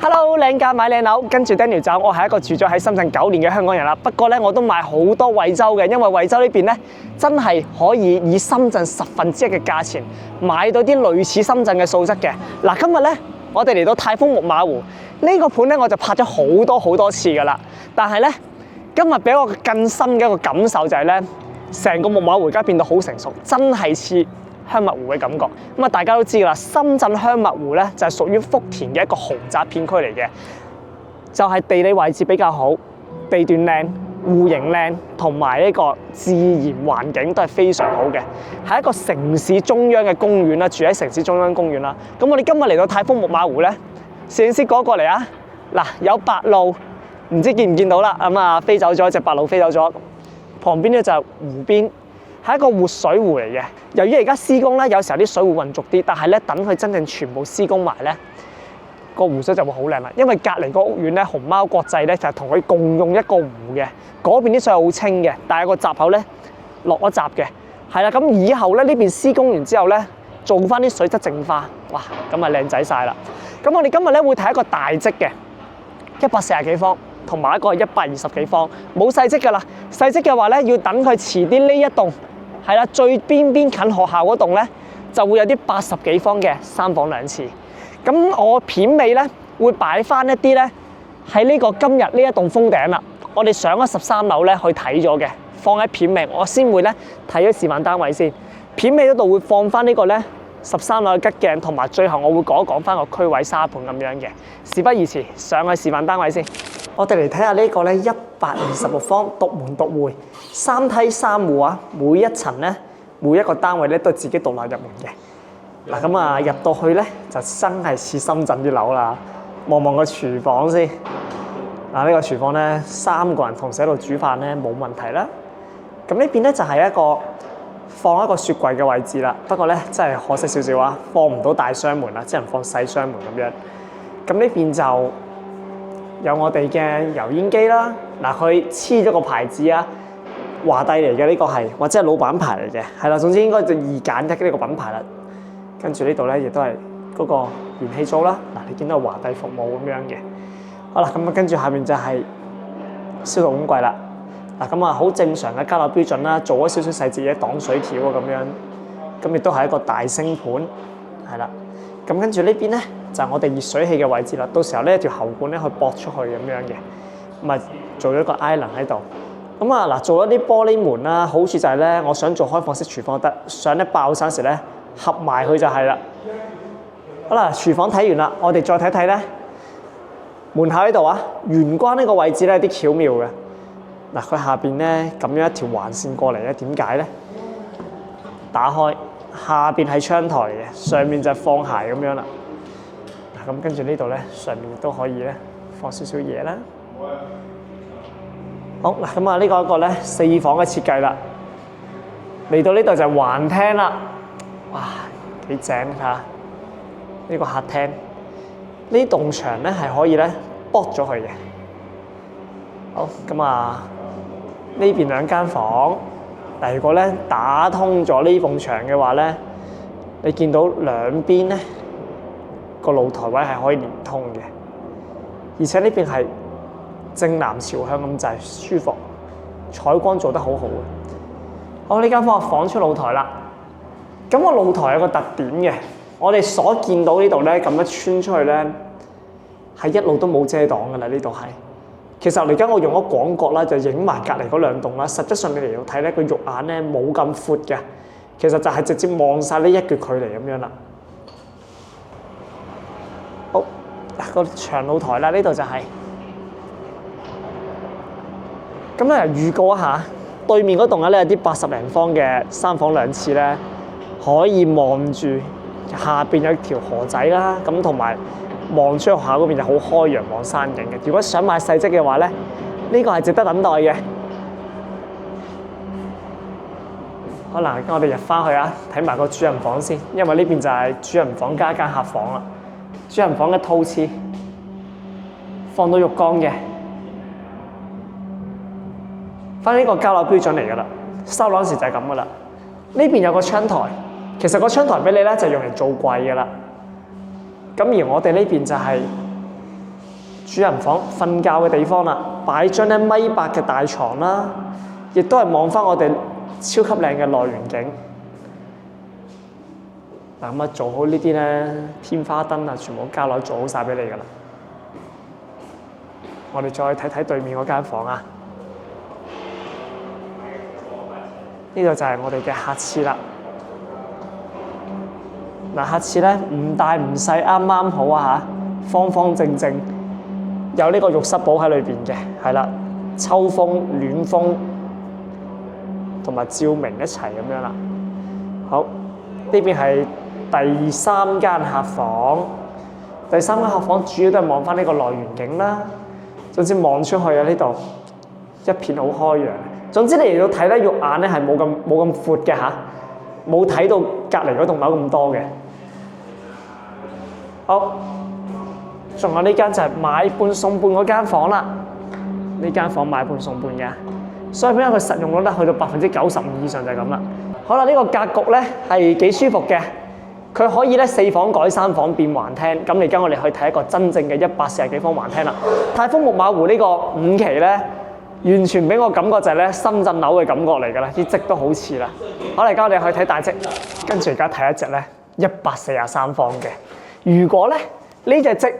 Hello， 靚價買靚樓，跟住 Daniel 走。我係一個住咗喺深圳9年嘅香港人啦。不過咧，我都買好多惠州嘅，因為惠州呢邊咧真係可以以深圳1/10嘅價錢買到啲類似深圳嘅素質嘅。嗱，今日咧我哋嚟到泰豐木馬湖呢個盤咧，我就拍咗好多次噶啦。但係咧今日俾我更深嘅一個感受就係咧，成個木馬湖而家變到好成熟，真係似香蜜湖嘅感覺。咁啊，大家都知啦，深圳香蜜湖咧就係屬於福田嘅一個豪宅片區嚟嘅，就係地理位置比較好，地段靚，戶型靚，同埋呢個自然環境都係非常好嘅，係一個城市中央嘅公園啦，住喺城市中央公園啦。咁我哋今日嚟到泰豐木馬湖咧，攝影師過嚟啊！嗱，有白鷺，唔知見唔見到啦？咁啊，飛走咗隻白鷺，飛走咗。旁邊咧就係湖邊。係一個活水湖嚟嘅，由於而家施工咧，有時候啲水會混濁啲，但係咧等佢真正全部施工埋咧，個湖水就會好靚啦。因為隔離個屋苑咧，熊貓國際咧就係同佢共用一個湖嘅，嗰邊啲水好清嘅，但係個閘口咧落咗閘嘅，係啦。咁以後咧呢邊施工完之後咧，做翻啲水質淨化，哇，咁啊靚仔晒啦。咁我哋今日咧會睇一個大積嘅140幾方。同埋一個120幾方，冇細積㗎啦。細積嘅話咧，要等佢遲啲呢一棟，係啦，最邊近學校嗰棟咧，就會有啲80幾方嘅3房2廁。咁我片尾咧會擺翻一啲咧喺呢個今日呢一棟峰頂啦。我哋上咗13樓咧去睇咗嘅，放喺片尾，我先會咧睇咗示範單位先。片尾嗰度會放翻呢個咧13樓嘅吉鏡，同埋最後我會講翻個區位沙盤咁樣嘅。事不宜遲，上去示範單位先。我哋嚟睇下呢個咧126方獨門獨會3梯3戶啊！每一層咧，每一個單位咧都自己獨立入門嘅。嗱，咁啊入到去咧就真係似深圳啲樓啦。望個廚房先。嗱，呢個廚房咧3個人同時喺度煮飯咧冇問題啦。咁呢邊咧就係一個放一個雪櫃嘅位置啦。不過咧真係可惜少少啊，放唔到大雙門啦，只能放細雙門咁樣。咁呢邊就有我哋嘅油煙機啦，嗱，佢黐咗個牌子啊，華帝嚟嘅呢個係，或者係老闆牌嚟嘅，係啦，總之應該就2揀1呢個品牌啦。跟住呢度咧亦都係嗰個燃氣灶啦，嗱，你見到華帝服務咁樣嘅。好啦，咁啊跟住下面就係消毒工櫃啦，嗱，咁啊好正常嘅交樓標準啦，做咗少少細節嘢擋水條啊咁樣，咁亦都係一個大星盤，係啦。咁跟住呢邊咧就係我哋熱水器嘅位置啦，到時候呢一條喉管咧去駁出去咁樣嘅，咁啊做咗個 island 喺度。咁啊嗱，做咗啲玻璃門啦，好處就係咧，我想做開放式廚房得，想咧爆散時咧合埋佢就係啦。好啦，廚房睇完啦，我哋再睇睇咧門口呢度啊，玄關呢個位置咧有啲巧妙嘅。嗱，佢下邊咧咁樣一條橫線過嚟咧，點解咧？打開。下邊係窗台嚟嘅，上面就係放鞋咁樣啦。咁跟住呢度咧，上面都可以咧放少少嘢啦。好嗱，咁啊呢個一個咧4房嘅設計啦。嚟到呢度就係橫廳啦。哇，幾正嚇！呢個客廳，呢棟牆咧係可以咧剝咗佢嘅。好，咁啊呢邊2間房。但如果咧打通咗呢埲牆嘅話咧，你見到兩邊咧個露台位係可以連通嘅，而且呢邊係正南朝向咁滯，舒服，採光做得好好嘅。好，呢間房放出露台啦。咁個露台有個特點嘅，我哋所見到呢度咧咁樣穿出去咧，係一路都冇遮擋㗎啦，呢度係。其實而家我用咗廣角啦，就影埋隔離嗰2棟啦。實質上你嚟到睇咧，個肉眼咧冇咁闊嘅，其實就係直接望晒呢一橛距離咁樣啦。好，嗱個長露台啦，呢度就係。咁咧預告一下，對面嗰棟咧有啲80零方嘅3房2廁咧，可以望住下邊有條河仔啦，咁同埋。望出學校嗰邊就好開揚望山景嘅。如果想買細積嘅話咧，呢個係值得等待嘅。好啦，咁我哋入翻去啊，睇埋個主人房先，因為呢邊就係主人房加間客房啦。主人房嘅套廁放到浴缸嘅，翻呢個交樓標準嚟㗎啦。收樓時就係咁㗎啦。呢邊有個窗台，其實個窗台俾你咧就用嚟做櫃㗎啦。咁而我哋呢邊就係主人房瞓覺嘅地方啦，擺張咧1.8米嘅大床啦，亦都係望翻我哋超級靚嘅內園景。嗱咁啊，做好呢啲咧天花燈啊，全部加落做好晒俾你㗎啦。我哋再睇睇對面嗰間房啊，呢度就係我哋嘅客廁啦。嗱，客廁咧唔大唔細，啱啱好啊嚇，方方正正，有呢個浴室寶喺裏邊嘅，係啦，抽風、暖風同埋照明一齊咁樣啦。好，呢邊係第3間客房。第3間客房主要都係望翻呢個內園景啦。總之望出去啊，呢度一片好開揚。總之你嚟到睇咧，肉眼咧係冇咁闊嘅嚇，冇睇到隔離嗰棟樓咁多嘅。好，仲有呢間就係買半送半嗰間房啦。呢間房買半送半嘅，所以因為佢實用率咧去到95%以上就係咁啦。好啦，呢個格局咧係幾舒服嘅，佢可以咧4房改3房變橫廳。咁而家我哋去睇一個真正嘅140幾方橫廳啦。泰豐木馬湖呢個5期咧，完全俾我感覺就係咧深圳樓嘅感覺嚟㗎啦，啲積都好似啦。好，嚟，而家我哋去睇大積，跟住而家睇一隻咧143方嘅。如果咧呢隻積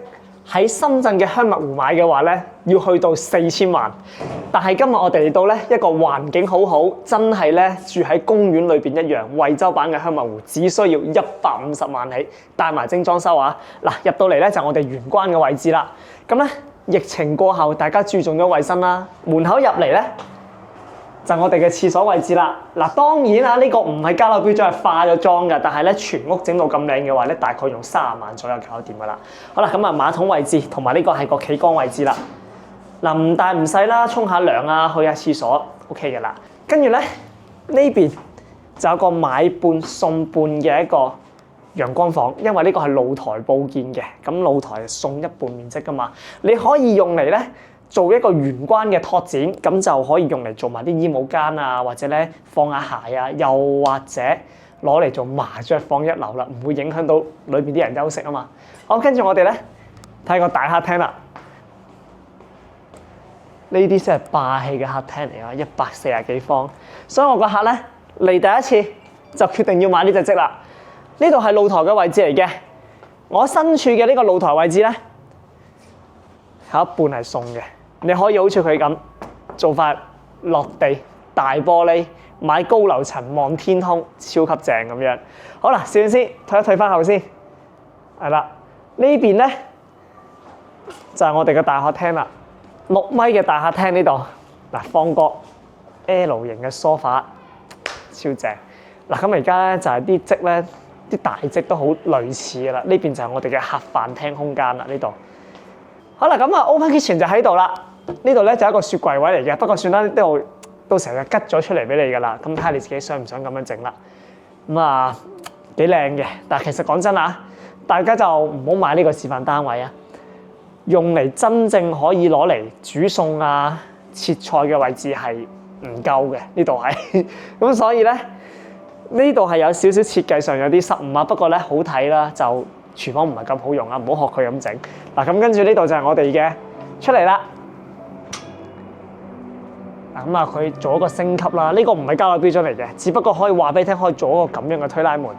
喺深圳嘅香蜜湖買嘅話咧，要去到4000萬。但係今日我哋嚟到咧一個環境好好，真係咧住喺公園裏邊一樣，惠州版嘅香蜜湖只需要150萬起，帶埋精裝修啊！嗱，入到嚟咧就我哋玄關嘅位置啦。咁咧疫情過後，大家注重咗衞生啦，門口入嚟咧就我哋嘅廁所位置啦。嗱，當然啦，呢個唔係加樓標準，係化咗妝㗎。但係咧全屋整到咁靚嘅話咧，大概用30萬左右搞掂㗎啦。好啦，咁啊馬桶位置同埋呢個係個企缸位置啦。嗱，唔大唔細啦，沖下涼啊，去下廁所 OK 嘅啦。跟住咧呢邊就有個買半送半嘅一個陽光房，因為呢個係露台佈建嘅，咁露台送一半面積㗎嘛，你可以用嚟咧做一個玄關嘅拓展，咁就可以用嚟做埋啲衣帽間啊，或者咧放下鞋啊，又或者攞嚟做麻雀放一樓啦，唔會影響到裏邊啲人休息啊嘛。好，跟住我哋咧睇個大客廳啦。呢啲先係霸氣嘅客廳嚟啊，140幾方，所以我個客咧嚟第一次就決定要買呢隻積啦。呢度係露台嘅位置嚟嘅，我身處嘅呢個露台位置咧有一半係送嘅，你可以好似佢咁做法落地大玻璃，買高樓層望天空，超級正咁樣。好啦，攝影師退翻後先，係啦，呢邊咧就係我哋嘅大客廳啦。6米嘅大客廳呢度，嗱放個 L 型嘅梳化，超正。嗱咁而家咧就係啲積咧，啲大積都好類似嘅啦。呢邊就係我哋嘅客飯廳空間啦。呢度好啦，咁啊 Open Kitchen 就喺度啦。呢度咧就係一個雪櫃位嚟嘅，不過算啦，呢度到時候就吉咗出嚟俾你噶啦。咁睇下你自己想唔想咁樣整啦。咁啊幾靚嘅，但係其實講真啊，大家就唔好買呢個示範單位啊。用嚟真正可以攞嚟煮餸啊、切菜嘅位置係唔夠嘅，呢度係咁，所以咧呢度係有少少設計上有啲失誤啊。不過咧好睇啦，就廚房唔係咁好用啊，唔好學佢咁整嗱。咁跟住呢度就係我哋嘅出嚟啦。嗱咁啊，佢做一個升級啦。呢個唔係交樓標準嚟嘅，只不過可以話俾你聽，可以做一個咁樣嘅推拉門。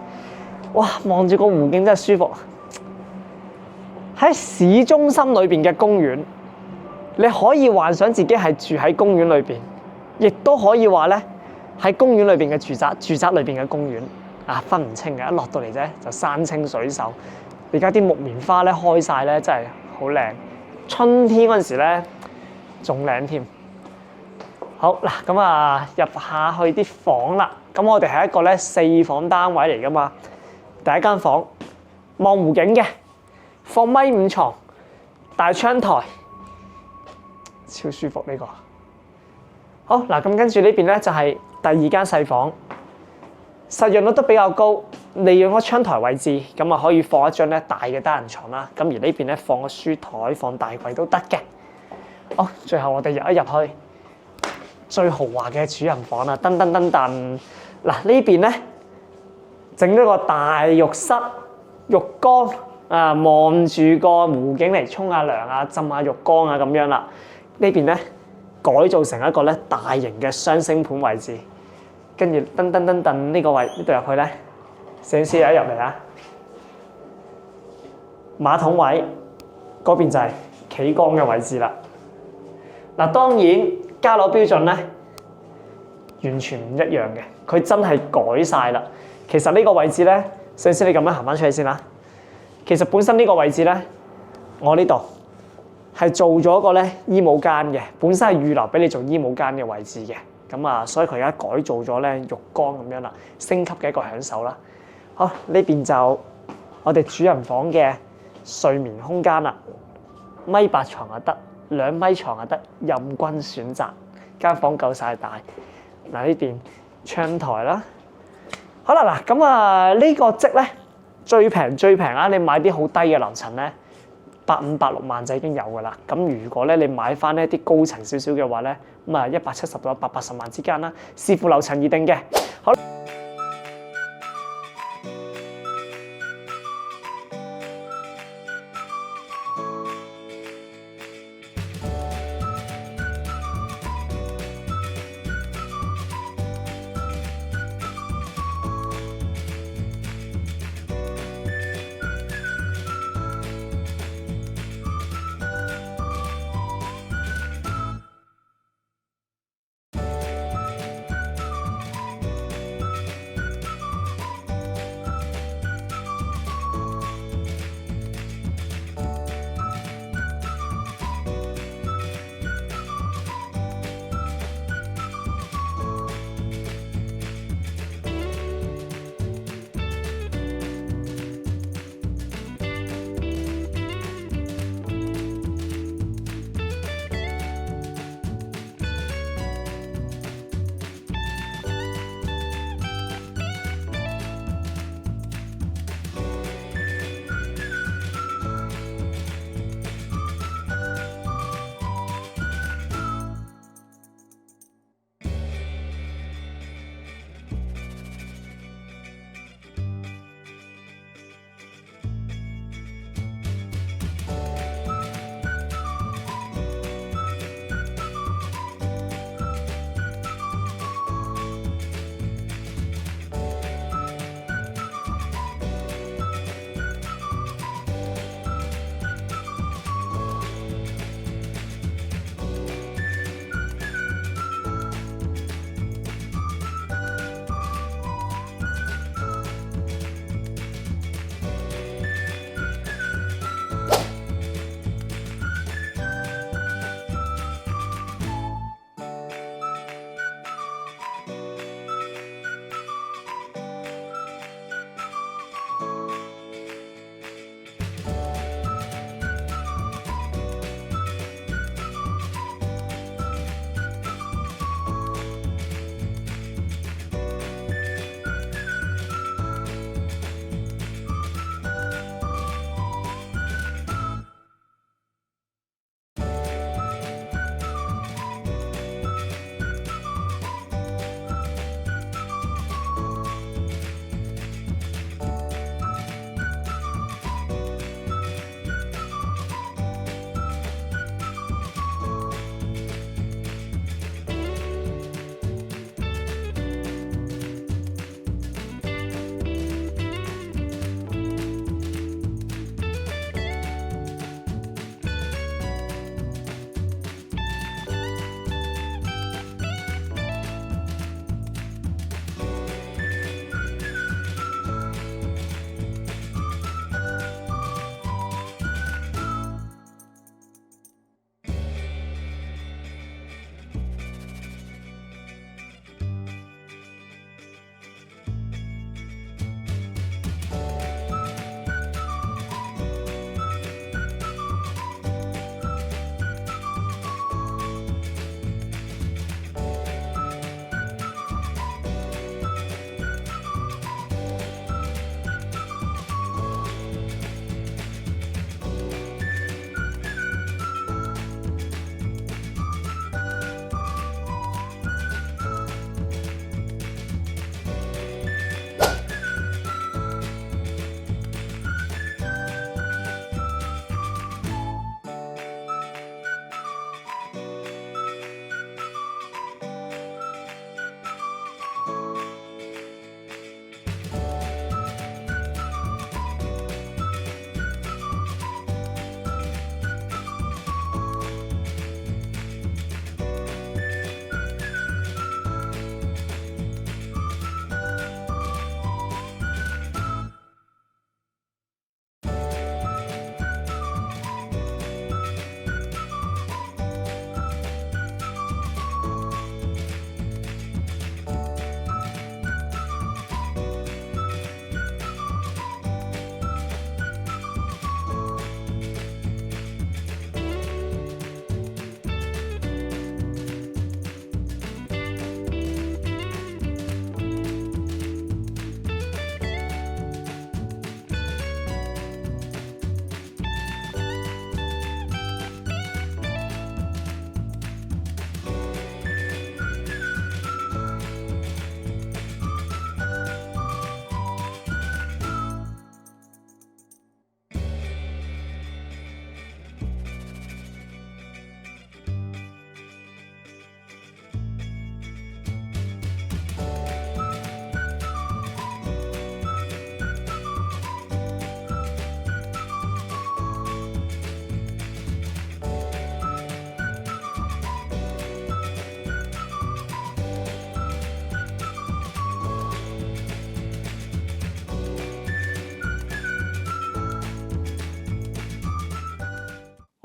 哇，望住個湖景真係舒服。喺市中心裏邊嘅公園，你可以幻想自己係住喺公園裏邊，亦都可以話咧喺公園裏邊嘅住宅，住宅裏邊嘅公園啊，分唔清嘅。一落到嚟啫就山清水秀。而家啲木棉花咧開晒咧，真係好靚。春天嗰陣時咧仲靚添。好嗱，咁啊入下去啲房啦。咁我哋係一個咧4房單位嚟噶嘛。第一間房望湖景嘅。放1.5米床，大窗台，超舒服呢個。好嗱，咁跟住呢邊咧就係第2間細房，實用率都比較高，利用個窗台位置，咁啊可以放一張咧大嘅單人床啦。咁而呢邊咧放個書台、放大櫃都得嘅。好，最後我哋入一入去最豪華嘅主人房啦，噔噔噔噔。嗱呢邊咧整咗個大浴室、浴缸。啊，望住個湖景嚟沖下涼啊、浸下浴缸啊咁樣啦。呢邊咧改造成一個咧大型嘅雙星盤位置，跟住噔呢個位呢度入去咧，攝影師一入嚟啊，馬桶位嗰邊就係企缸嘅位置啦。嗱，當然加樓標準咧完全唔一樣嘅，佢真係改晒啦。其實呢個位置咧，攝影師你咁樣行翻出去先啦。其實本身呢個位置咧，我呢度係做咗個咧衣帽間嘅，本身係預留俾你做衣帽間嘅位置嘅。咁啊，所以佢而家改造咗咧浴缸咁樣啦，升級嘅一個享受啦。好，呢邊就我哋主人房嘅睡眠空間啦，1.8米床就得，2米床就得，任君選擇。間房夠晒大。嗱，呢邊窗台啦。好啦，嗱咁啊呢個積咧。最平啊！你買啲好低嘅樓層咧，85、86萬就已經有噶啦。咁如果咧你買翻呢啲高層少少嘅話咧，咁啊170到180萬之間啦，視乎樓層而定嘅。好。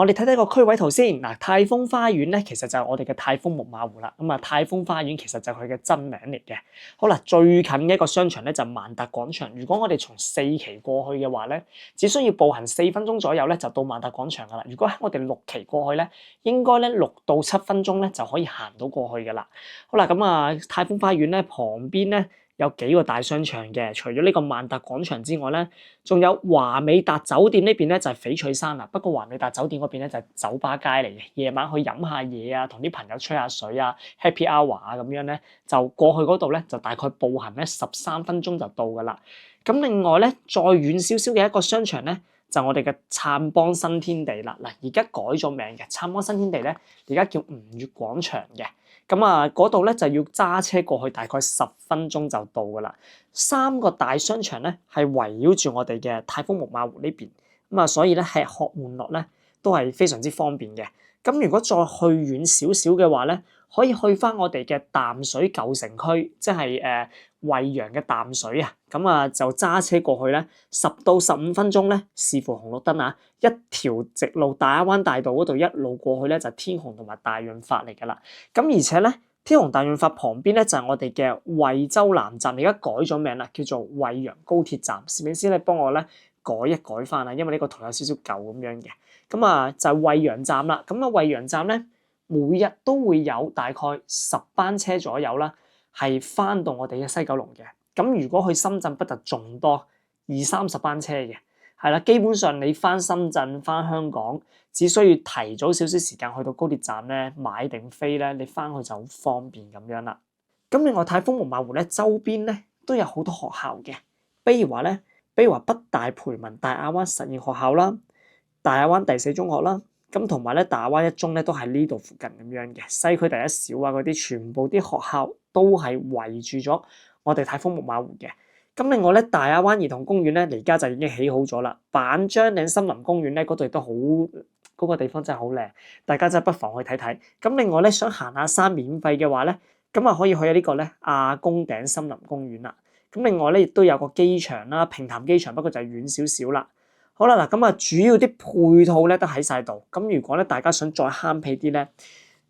我哋睇睇個區位圖先。嗱，泰豐花園咧，其實就係我哋嘅泰豐木馬湖啦。咁啊，泰豐花園其實就係佢嘅真名嚟嘅。好啦，最近嘅一個商場咧就萬達廣場。如果我哋從4期過去嘅話咧，只需要步行4分鐘左右咧就到萬達廣場噶啦。如果喺我哋6期過去咧，應該咧6到7分鐘咧就可以行到過去噶啦。好啦，咁啊，泰豐花園咧旁邊咧有幾個大商場嘅，除咗呢個萬達廣場之外咧，仲有華美達酒店呢邊咧就係翡翠山啦。不過華美達酒店嗰邊咧就係酒吧街嚟嘅，夜晚去飲下嘢啊，同啲朋友吹下水啊 ，happy hour 啊咁樣咧，就過去嗰度咧就大概步行咧13分鐘就到噶啦。咁另外咧再遠少少嘅一個商場咧，就我哋嘅燦邦新天地啦。嗱，而家改咗名嘅燦邦新天地咧，而家叫吳越廣場嘅。咁啊，嗰度咧就要揸車過去，大概10分鐘就到噶啦。3個大商場咧係圍繞住我哋嘅泰豐木馬湖呢邊，咁啊，所以咧吃喝玩樂咧都係非常之方便嘅。咁如果再去遠少少嘅話咧，可以去翻我哋嘅淡水舊城區，即係惠陽嘅淡水啊。咁啊就揸車過去咧10到15分鐘咧，視乎紅綠燈啊，一條直路大亞灣大道嗰度一路過去咧就天虹同埋大潤發嚟噶啦。咁而且咧天虹大潤發旁邊咧就係我哋嘅惠州南站，而家改咗名啦，叫做惠陽高鐵站。攝影師你幫我咧改一改翻啊，因為呢個圖有少少舊咁樣嘅。咁啊就係惠陽站啦。咁啊惠陽站咧每日都會有大概10班車左右啦，係翻到我哋嘅西九龍嘅。咁如果去深圳北就仲多20-30班車嘅，係啦，基本上你翻深圳翻香港只需要提早少少時間去到高鐵站咧買定飛咧，你翻去就好方便咁樣啦。咁另外泰豐木馬湖咧周邊咧都有好多學校嘅，比如話北大培文大亞灣實驗學校啦，大亞灣第4中學啦，咁同埋咧大亞灣1中咧都喺呢度附近咁樣嘅，西區第1小啊嗰啲全部啲學校都係圍住咗我哋泰豐木馬湖嘅。咁另外咧大亞灣兒童公園咧而家就已經起好咗啦，板樟嶺森林公園咧嗰度亦都好，嗰個地方真係好靚，大家真係不妨去睇睇。咁另外咧想行下山免費嘅話咧，咁啊可以去呢個咧亞公頂森林公園啦。咁另外咧亦都有個機場啦，平潭機場，不過就係遠少少啦。好啦，嗱咁啊主要啲配套咧都喺晒度。咁如果咧大家想再慳皮啲咧，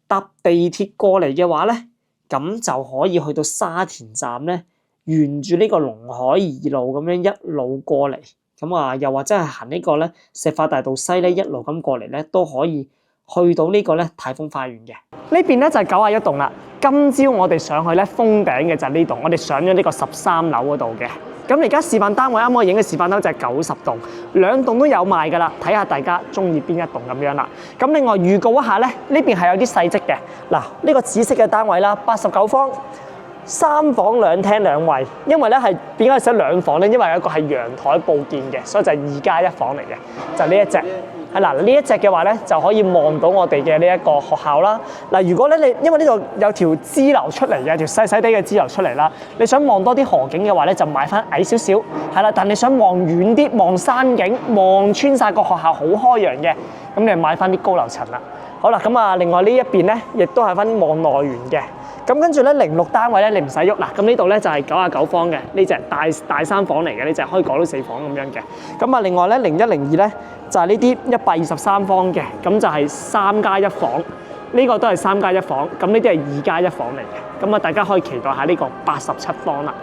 搭地鐵過嚟嘅話咧，咁就可以去到沙田站咧，沿住呢個龍海2路咁樣一路過嚟。咁啊又或者係行呢個咧石化大道西咧一路咁過嚟咧，都可以去到呢個咧泰豐花園嘅。呢邊咧就係91棟啦。今朝我哋上去咧封頂嘅就係呢棟，我哋上咗呢個13樓嗰度嘅。咁而家示範單位啱啱我影嘅示範單位就係90棟，2棟都有賣噶啦，睇下大家中意邊一棟咁樣啦。咁另外預告一下咧，呢邊係有啲細則嘅。嗱，呢個紫色嘅單位啦，89方，3房2廳2衛。因為咧係點解寫2房咧？因為有一個係陽台佈建嘅，所以就係2+1房嚟嘅，就呢一隻。係嗱，呢一隻嘅話咧，就可以望到我哋嘅呢一個學校啦。嗱，如果咧你因為呢度有條支流出嚟嘅，條細細啲嘅支流出嚟啦，你想望多啲河景嘅話咧，就買翻矮少少，係啦。但你想望遠啲，望山景，望穿晒個學校好開揚嘅，咁你買翻啲高樓層啦。好啦，咁啊，另外呢一邊咧，亦都係翻望內園嘅。咁跟住咧06單位咧，你唔使喐嗱。咁呢度咧就係99方嘅呢隻大3房嚟嘅，呢隻可以改到4房咁樣嘅。咁啊，另外咧01、02咧就係呢啲123方嘅，咁就係3+1房。呢個都係3+1房，咁呢啲係2+1房嚟嘅。咁啊，大家可以期待下呢個87方啦。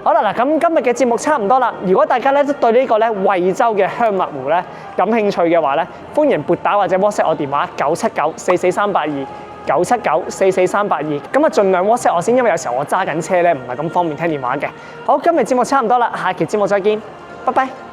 好啦，嗱，咁今日嘅節目差唔多啦。如果大家咧都對呢個咧惠州嘅香蜜湖咧感興趣嘅話咧，歡迎撥打或者 WhatsApp 我電話97944382979443829。咁啊，盡量 WhatsApp 我先，因為有時候我揸緊車咧，唔係咁方便聽電話嘅。好，今日節目差唔多啦，下期節目再見，拜拜。